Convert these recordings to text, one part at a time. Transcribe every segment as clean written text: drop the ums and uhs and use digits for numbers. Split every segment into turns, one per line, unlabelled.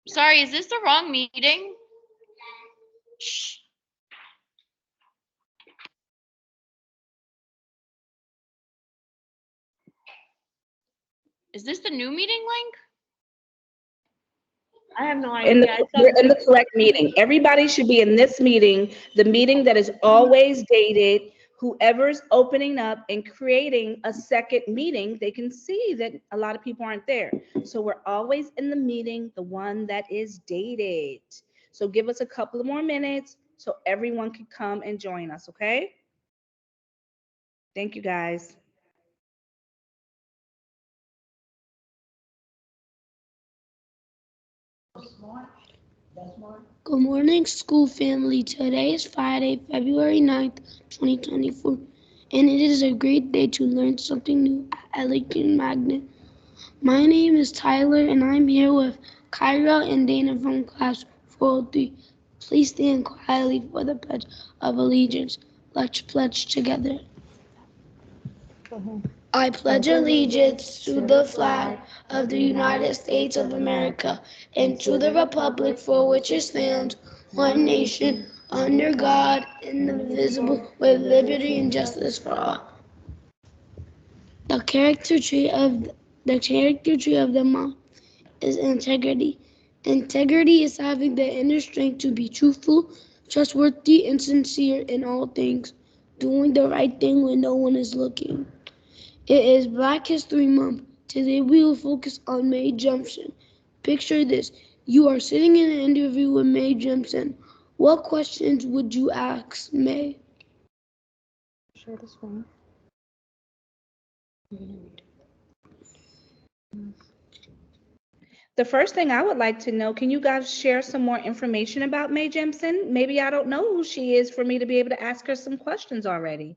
Sorry, is this the wrong meeting? Shh. Is this the new meeting link?
I have no
We're in the correct meeting. Everybody should be in this meeting, the meeting that is always dated. Whoever's opening up and creating a second meeting, they can see that a lot of people aren't there. So we're always in the meeting, the one that is dated. So give us a couple of more minutes so everyone can come and join us, okay? Thank you, guys.
Good morning, school family. Today is Friday, February 9th, 2024, and it is a great day to learn something new at Ellington Magnet. My name is Tyler, and I'm here with Kyra and Dana from class 403. Please stand quietly for the Pledge of Allegiance. Let's pledge together. I pledge allegiance to the flag of the United States of America and to the republic for which it stands, one nation, under God, indivisible, with liberty and justice for all. The character trait of the month is integrity. Integrity is having the inner strength to be truthful, trustworthy, and sincere in all things, doing the right thing when no one is looking. It is Black History Month. Today we will focus on Mae Jemison. Picture this. You are sitting in an interview with Mae Jemison. What questions would you ask Mae?
Share the screen.
The first thing I would like to know, can you guys share some more information about Mae Jemison? Maybe I don't know who she is for me to be able to ask her some questions already.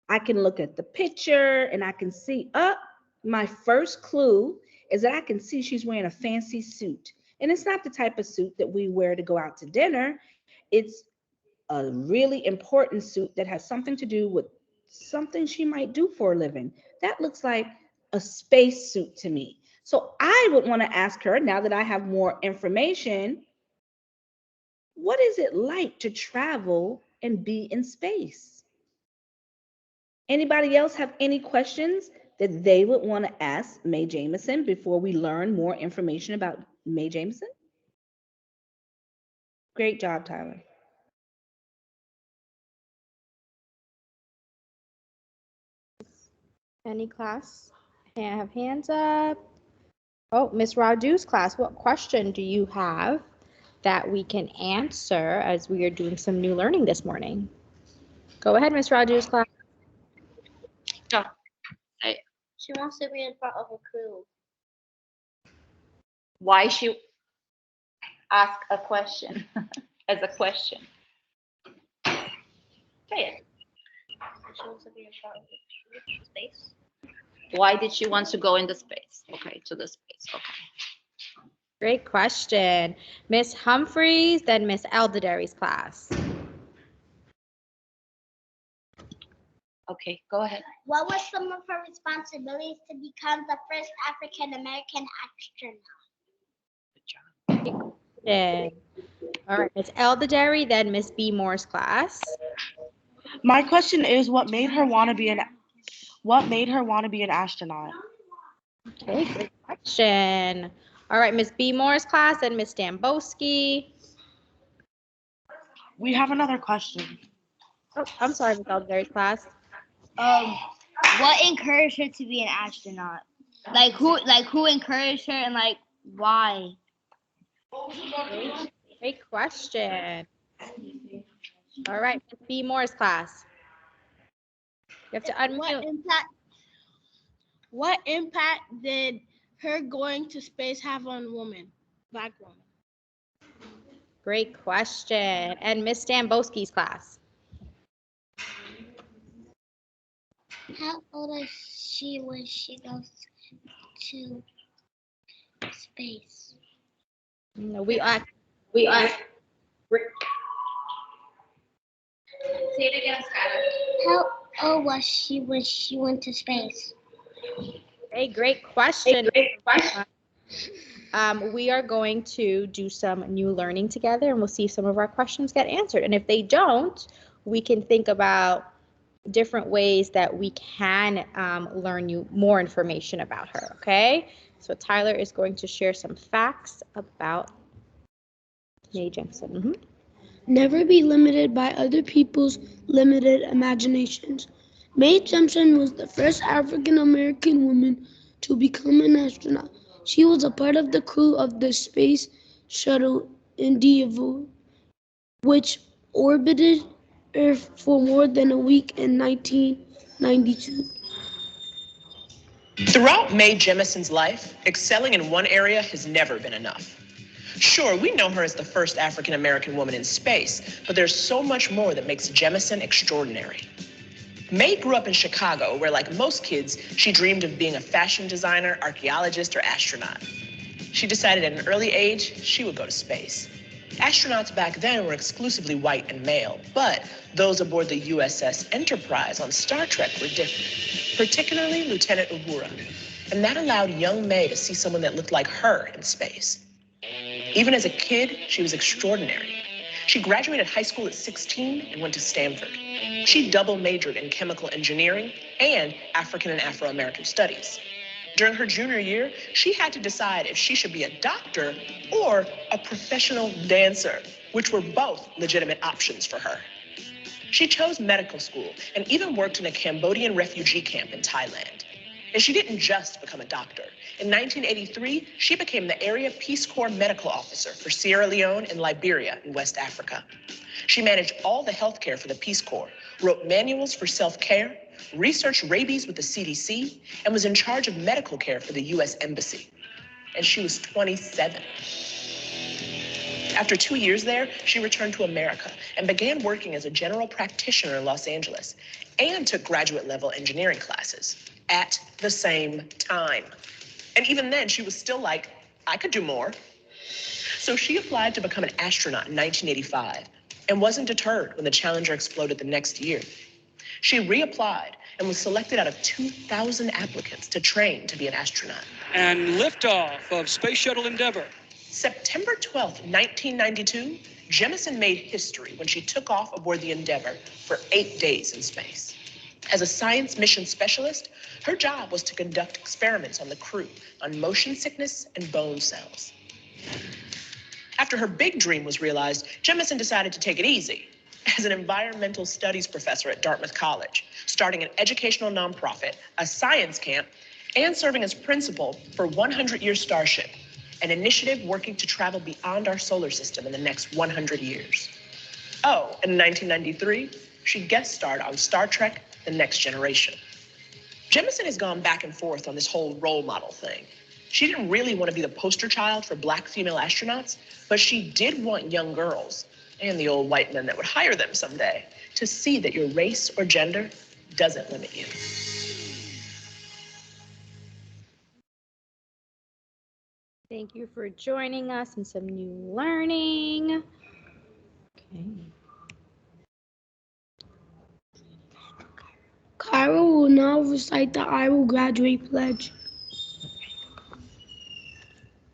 I can look at the picture and I can see, my first clue is that I can see she's wearing a fancy suit. And it's not the type of suit that we wear to go out to dinner. It's a really important suit that has something to do with something she might do for a living. That looks like a space suit to me. So I would want to ask her, now that I have more information, what is it like to travel and be in space? Anybody else have any questions that they would want to ask Mae Jemison before we learn more information about Mae Jemison? Great job, Tyler.
Any class? Have hands up. Oh, Miss Raju's class, what question do you have that we can answer as we are doing some new learning this morning? Go ahead, Miss Raju's class.
Go.
She wants to be in front of a crew.
Why she ask a question as a question? Say it.
She wants to be in front of the space.
Why did she want to go into space? Okay, to the space. Okay.
Great question. Miss Humphreys, then Miss Elderberry's class.
Okay, go ahead.
What was some of her responsibilities to become the first African American astronaut?
Good. All right, Miss Elderberry, then Miss B. Moore's class.
My question is, what made her want to be an astronaut?
Okay, great question. All right, Miss B. Moore's class and Miss Dambowski.
We have another question.
Oh, I'm sorry, Miss Elderberry's class.
What encouraged her to be an astronaut? Like who encouraged her and like why?
Great question. All right, Miss B. Moore's class. You have to unmute.
What impact did her going to space have on women, Black women?
Great question. And Miss Dambowski's class.
How old is she when she goes to space?
No, we asked.
Say it again, Skylar.
How old was she when she went to space?
Hey, great question. we are going to do some new learning together, and we'll see if some of our questions get answered. And if they don't, we can think about different ways that we can learn you more information about her, okay? So Tyler is going to share some facts about Mae Jemison.
Never be limited by other people's limited imaginations. Mae Jemison was the first African American woman to become an astronaut. She was a part of the crew of the space shuttle Endeavour, which orbited Earth for more than a week in 1992.
Throughout Mae Jemison's life, excelling in one area has never been enough. Sure, we know her as the first African-American woman in space, but there's so much more that makes Jemison extraordinary. Mae grew up in Chicago, where like most kids, she dreamed of being a fashion designer, archaeologist, or astronaut. She decided at an early age she would go to space. Astronauts back then were exclusively white and male, but those aboard the USS Enterprise on Star Trek were different, particularly Lieutenant Uhura. And that allowed young Mae to see someone that looked like her in space. Even as a kid, she was extraordinary. She graduated high school at 16 and went to Stanford. She double majored in chemical engineering and African and Afro-American studies. During her junior year, she had to decide if she should be a doctor or a professional dancer, which were both legitimate options for her. She chose medical school and even worked in a Cambodian refugee camp in Thailand. And she didn't just become a doctor. In 1983, she became the area Peace Corps medical officer for Sierra Leone and Liberia in West Africa. She managed all the health care for the Peace Corps, wrote manuals for self-care, researched rabies with the CDC, and was in charge of medical care for the U.S. Embassy. And she was 27. After 2 years there, she returned to America and began working as a general practitioner in Los Angeles and took graduate-level engineering classes at the same time. And even then, she was still like, I could do more. So she applied to become an astronaut in 1985 and wasn't deterred when the Challenger exploded the next year. She reapplied and was selected out of 2,000 applicants to train to be an astronaut.
And liftoff of Space Shuttle Endeavour.
September 12th, 1992, Jemison made history when she took off aboard the Endeavour for 8 days in space. As a science mission specialist, her job was to conduct experiments on the crew on motion sickness and bone cells. After her big dream was realized, Jemison decided to take it easy as an environmental studies professor at Dartmouth College, starting an educational nonprofit, a science camp, and serving as principal for 100 Year Starship, an initiative working to travel beyond our solar system in the next 100 years. Oh, and in 1993, she guest starred on Star Trek: The Next Generation. Jemison has gone back and forth on this whole role model thing. She didn't really want to be the poster child for Black female astronauts, but she did want young girls, and the old white men that would hire them someday, to see that your race or gender doesn't limit you.
Thank you for joining us in some new learning. Okay.
Kyra will now recite the I Will Graduate Pledge.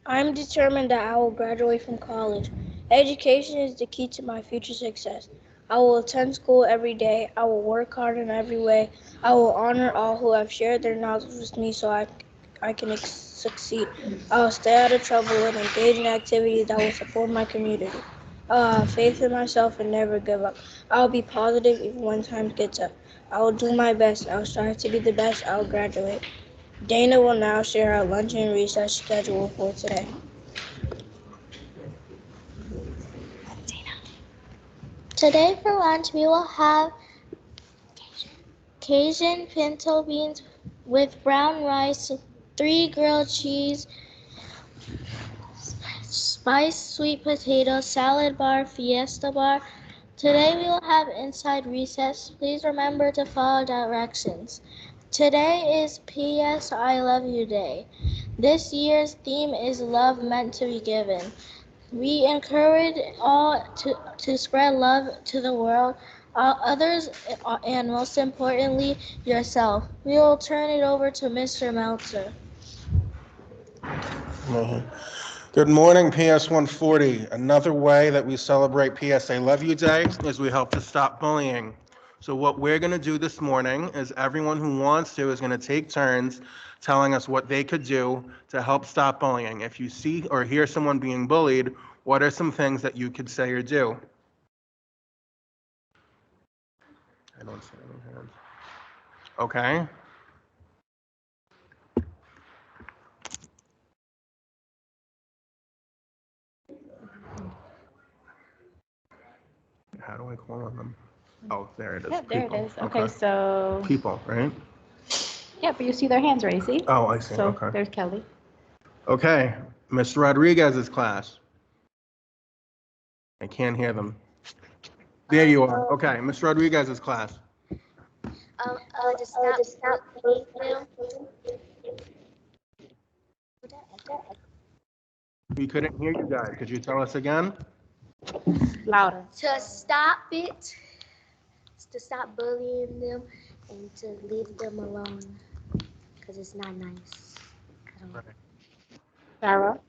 I'm determined that I will graduate from college. Education is the key to my future success. I will attend school every day. I will work hard in every way. I will honor all who have shared their knowledge with me so I can succeed. I will stay out of trouble and engage in activities that will support my community. I will have faith in myself and never give up. I will be positive even when times get tough. I will do my best. I will strive to be the best. I will graduate. Dana will now share our lunch and recess schedule for today.
Today for lunch we will have Cajun pinto beans with brown rice, 3 grilled cheese, spiced sweet potato, salad bar, fiesta bar. Today we will have inside recess. Please remember to follow directions. Today is P.S. I Love You Day. This year's theme is Love Meant to Be Given. We encourage all to spread love to the world, others, and most importantly, yourself. We will turn it over to Mr. Meltzer.
Good morning, PS 140. Another way that we celebrate PSA Love You Day is we help to stop bullying. So what we're going to do this morning is everyone who wants to is going to take turns telling us what they could do to help stop bullying. If you see or hear someone being bullied, what are some things that you could say or do? I don't see any hands. Okay. How do I call on them? Oh, there it is.
Yep, there it
People.
is. Okay, so,
People, right?
yeah, but you see their hands raised, see?
Oh, I see.
So
Okay.
there's Kelly.
Okay, Mr. Rodriguez's class. I can't hear them. There you are. Okay, Mr. Rodriguez's class.
To stop bullying.
We couldn't hear you guys. Could you tell us again?
Louder.
To stop it, to stop bullying them, and to leave them alone, because it's not nice.
Sarah?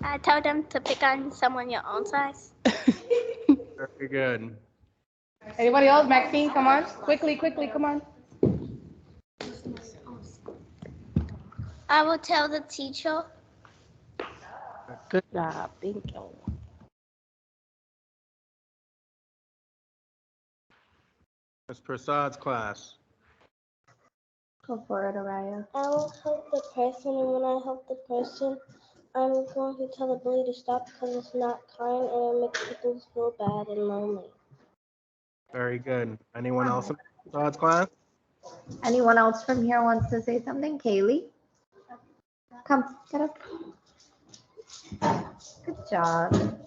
I told them to pick on someone your own size.
Very good.
Anybody else? Maxine, come on. Quickly, come on.
I will tell the teacher.
Good job. Thank you.
Ms. Prasad's class.
Go for it, Araya.
I will help the person, and when I help the person, I'm going to tell the bully to stop because it's not kind and it makes people feel bad and lonely.
Very good. Anyone else in Ms. Prasad's class?
Anyone else from here wants to say something? Kaylee? Come, get up. Good job.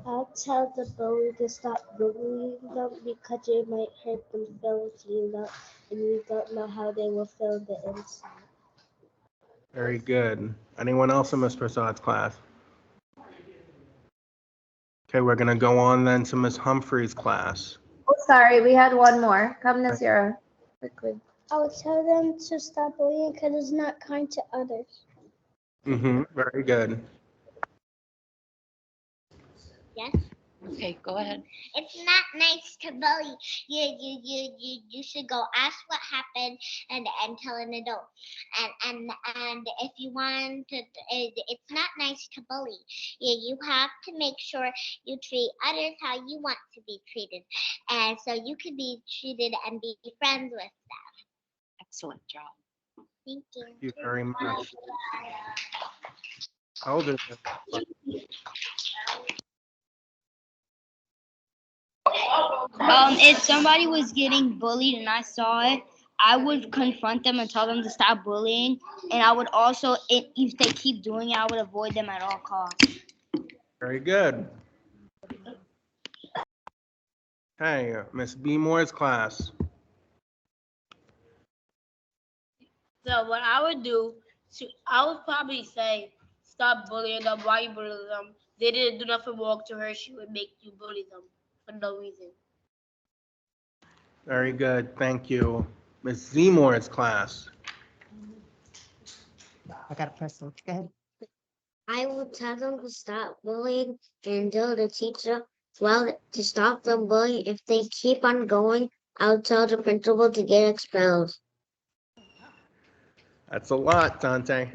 I'll tell the bully to stop bullying them because it might hurt them feelings, and you don't know how they will feel the inside.
Very good. Anyone else in Ms. Prasad's class? Okay, we're going to go on then to Ms. Humphrey's class.
Oh, sorry, we had one more. Come, Nazira, quickly.
I will tell them to stop bullying because it's not kind to others.
Very good.
Yes.
Okay, go ahead.
It's not nice to bully. You should go ask what happened and tell an adult. And if you want to, it's not nice to bully. You have to make sure you treat others how you want to be treated, and so you can be treated and be friends with them.
Excellent job.
Thank you.
Thank you very much. How old is it?
If somebody was getting bullied and I saw it, I would confront them and tell them to stop bullying. And I would also, if they keep doing it, I would avoid them at all costs.
Very good. Hey, Miss B. Moore's class.
So what I would do, I would probably say, stop bullying them. Why you bullying them? They didn't do nothing wrong to her. She would make you bully them for no reason.
Very good. Thank you. Miss Z. Moore's class.
I got a person. Go ahead.
I will tell them to stop bullying and tell the teacher, well, to stop them bullying. If they keep on going, I'll tell the principal to get expelled.
That's a lot, Dante.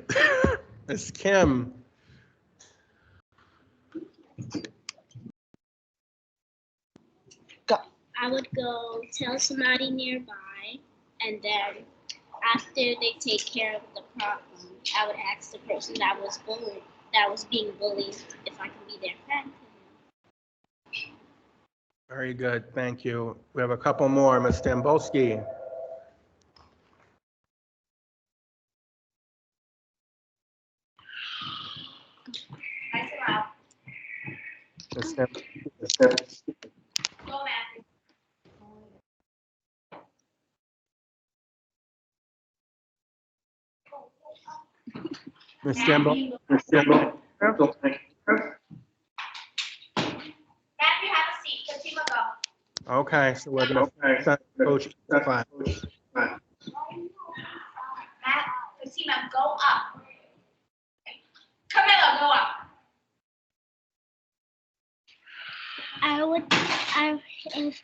Miss Kim.
I would go tell somebody nearby, and then after they take care of the problem, I would ask the person that was being bullied, if I can be their friend.
Very good. Thank you. We have a couple more. Miss Stambolski. Miss Stambolski. Miss Stambolski.
Matthew, have a seat. Fatima, go.
Okay, so we're going to send Coach to class.
Fatima, go up.
if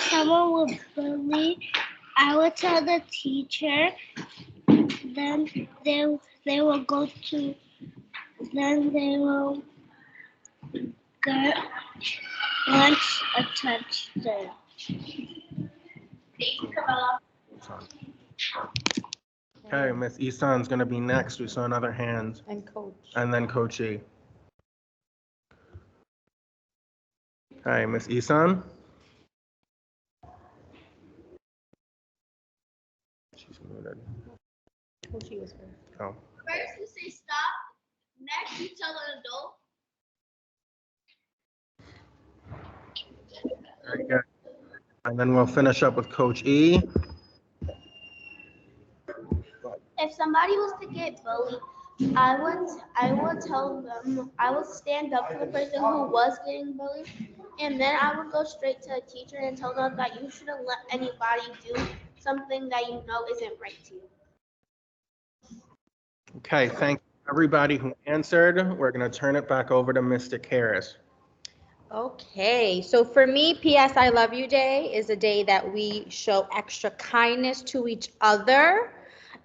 someone would bully, I would tell the teacher. Then they will go to. Then they will get lunch attached there.
Okay, Miss Isan's gonna be next. We saw another hand.
And coach.
And then Coach E. Hi, Miss Isan. She's muted.
Coach E was first.
Oh.
First you say stop, next you tell an adult.
Very good. And then we'll finish up with Coach E.
If somebody was to get bullied, I would tell them, I would stand up for the person who was getting bullied, and then I would go straight to a teacher and tell them that you shouldn't let anybody do something that you know isn't right to you.
Okay, thank everybody who answered. We're gonna turn it back over to Mr. Karras.
Okay, so for me, PS I Love You Day is a day that we show extra kindness to each other.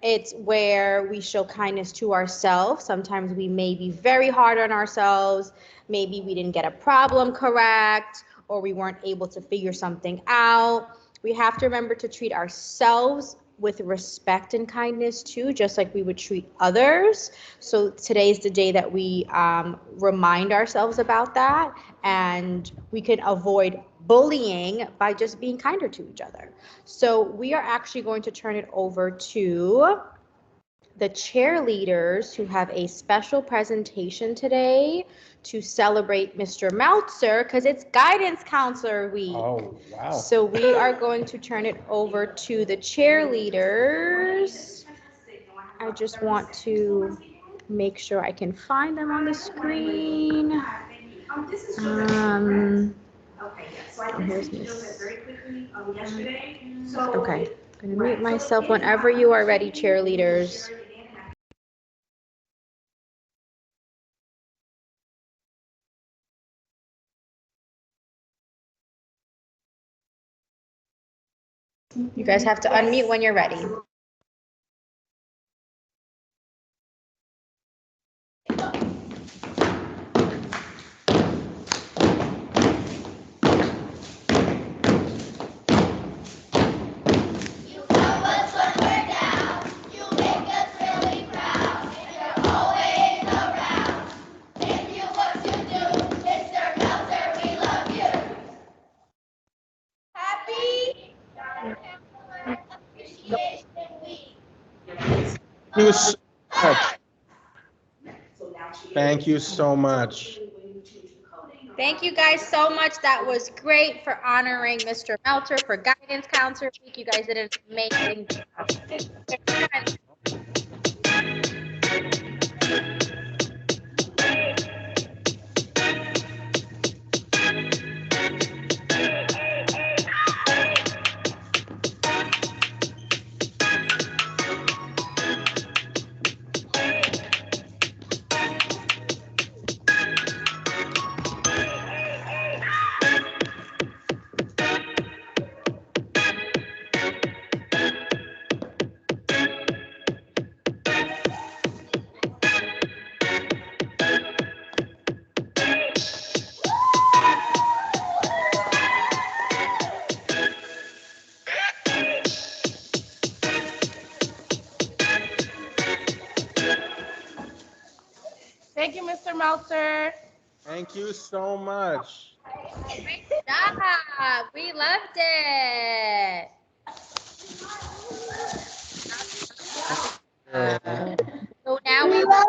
It's where we show kindness to ourselves. Sometimes we may be very hard on ourselves. Maybe we didn't get a problem correct, or we weren't able to figure something out. We have to remember to treat ourselves with respect and kindness too, just like we would treat others. So today's the day that we remind ourselves about that, and we can avoid bullying by just being kinder to each other. So we are actually going to turn it over to the cheerleaders who have a special presentation today to celebrate Mr. Meltzer because it's guidance counselor week.
Oh, wow.
So we are going to turn it over to the cheerleaders. I just want to make sure I can find them on the screen. Oh, here's Miss. Okay, I'm gonna mute myself whenever you are ready, cheerleaders. You guys have to unmute when you're ready.
Thank you so much.
Thank you guys so much. That was great for honoring Mr. Meltzer for Guidance Counselor Week. You guys did an amazing job.
Thank you, Mr. Meltzer.
Thank you so much.
Great job. We loved it. So now we love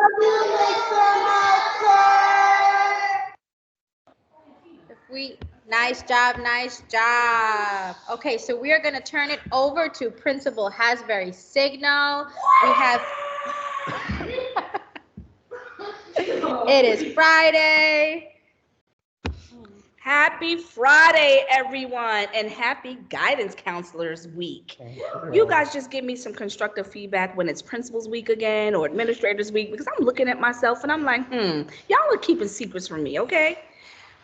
you, nice job, nice job. Okay, so we are going to turn it over to Principal Hasbury Signal. We have it is Friday.
Happy Friday, everyone, and happy Guidance Counselors Week. You guys just give me some constructive feedback when it's Principals Week again or Administrators Week, because I'm looking at myself and I'm like, y'all are keeping secrets from me, okay?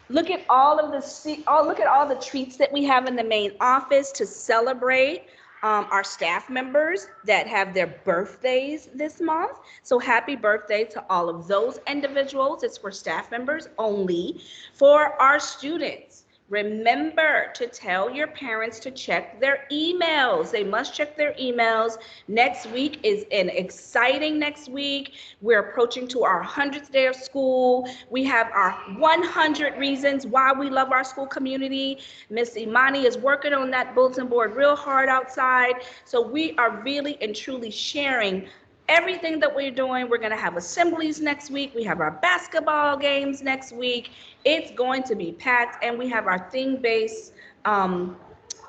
Look at all of look at all the treats that we have in the main office to celebrate our staff members that have their birthdays this month. So happy birthday to all of those individuals. It's for staff members only. For our students, remember to tell your parents to check their emails. They must check their emails. Next week is an exciting next week. We're approaching to our 100th day of school. We have our 100 reasons why we love our school community. Miss Imani is working on that bulletin board real hard outside. So we are really and truly sharing everything that we're doing. We're going to have assemblies next week. We have our basketball games next week. It's going to be packed, and we have our theme-based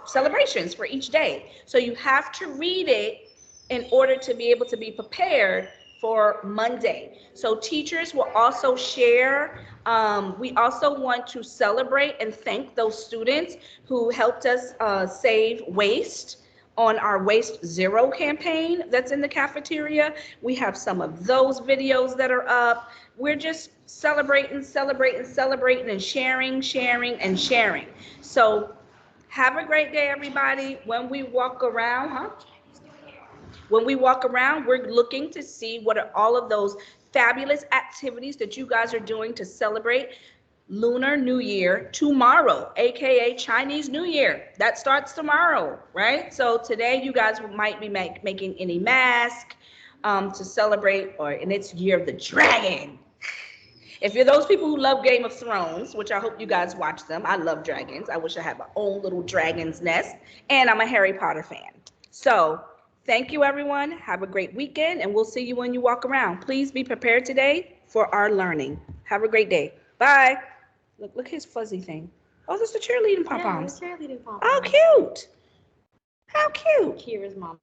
celebrations for each day. So you have to read it in order to be able to be prepared for Monday. So teachers will also share. We also want to celebrate and thank those students who helped us save waste on our Waste Zero campaign that's in the cafeteria. We have some of those videos that are up. We're just celebrating, and sharing. So have a great day, everybody. When we walk around, we're looking to see what are all of those fabulous activities that you guys are doing to celebrate Lunar New Year tomorrow, aka Chinese New Year. That starts tomorrow, right? So today you guys might be making any mask to celebrate, and it's Year of the Dragon. If you're those people who love Game of Thrones, which I hope you guys watch them, I love dragons. I wish I had my own little dragon's nest, and I'm a Harry Potter fan. So thank you, everyone. Have a great weekend, and we'll see you when you walk around. Please be prepared today for our learning. Have a great day. Bye. Look his fuzzy thing. Oh, that's the cheerleading pom-poms.
Yeah, the cheerleading pom-poms.
Oh, cute. How cute.
Kira's mom.